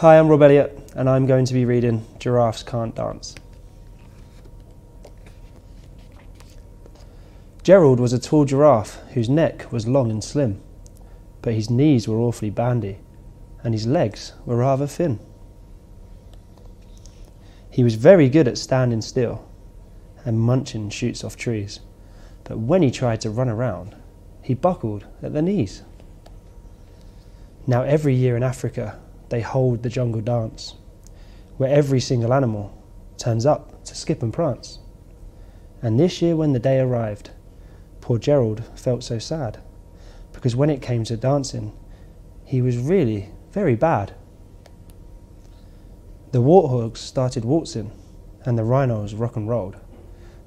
Hi, I'm Rob Elliott, and I'm going to be reading Giraffes Can't Dance. Gerald was a tall giraffe whose neck was long and slim, but his knees were awfully bandy, and his legs were rather thin. He was very good at standing still and munching shoots off trees, but when he tried to run around, he buckled at the knees. Now every year in Africa, they hold the jungle dance, where every single animal turns up to skip and prance. And this year when the day arrived, poor Gerald felt so sad, because when it came to dancing, he was really very bad. The warthogs started waltzing, and the rhinos rock and rolled.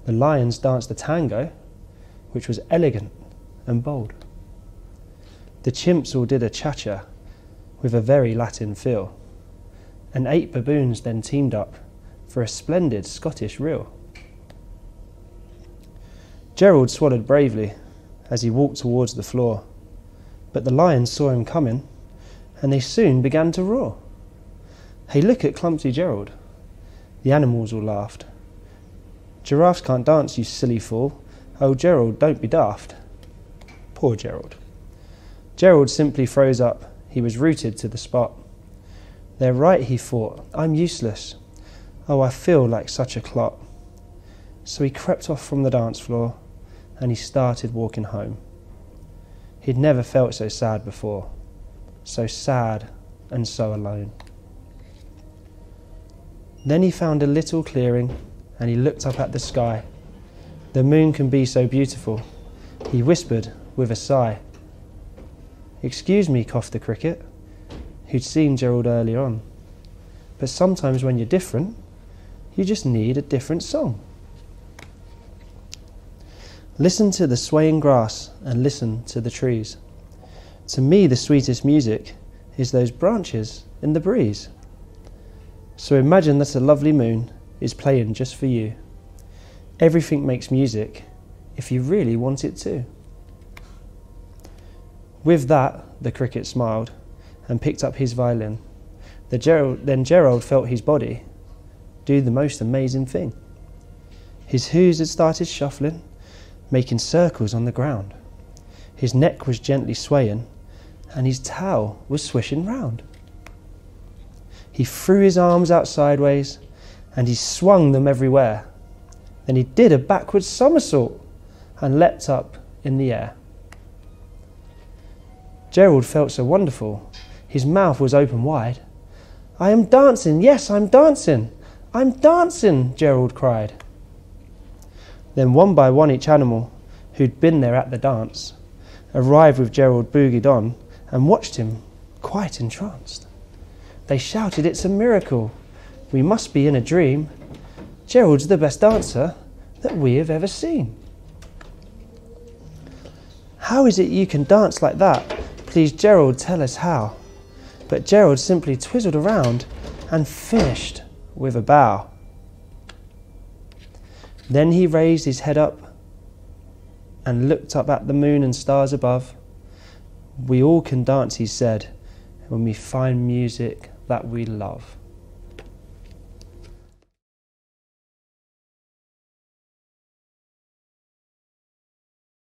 The lions danced the tango, which was elegant and bold. The chimps all did a cha-cha, with a very Latin feel, and 8 baboons then teamed up for a splendid Scottish reel. Gerald swallowed bravely as he walked towards the floor, but the lions saw him coming, and they soon began to roar. Hey, look at clumsy Gerald. The animals all laughed. Giraffes can't dance, you silly fool. Oh, Gerald, don't be daft. Poor Gerald. Gerald simply froze up. He was rooted to the spot. They're right, he thought. I'm useless. Oh, I feel like such a clot. So he crept off from the dance floor and he started walking home. He'd never felt so sad before. So sad and so alone. Then he found a little clearing and he looked up at the sky. The moon can be so beautiful, he whispered with a sigh. Excuse me, coughed the cricket, who'd seen Gerald earlier on, but sometimes when you're different, you just need a different song. Listen to the swaying grass and listen to the trees. To me the sweetest music is those branches in the breeze. So imagine that a lovely moon is playing just for you. Everything makes music if you really want it to. With that, the cricket smiled and picked up his violin. Then Gerald felt his body do the most amazing thing. His hooves had started shuffling, making circles on the ground. His neck was gently swaying, and his tail was swishing round. He threw his arms out sideways, and he swung them everywhere. Then he did a backward somersault and leapt up in the air. Gerald felt so wonderful. His mouth was open wide. I am dancing, yes, I'm dancing. I'm dancing, Gerald cried. Then one by one each animal who'd been there at the dance arrived with Gerald boogied on and watched him quite entranced. They shouted, it's a miracle. We must be in a dream. Gerald's the best dancer that we have ever seen. How is it you can dance like that? Please, Gerald, tell us how. But Gerald simply twizzled around and finished with a bow. Then he raised his head up and looked up at the moon and stars above. We all can dance, he said, when we find music that we love.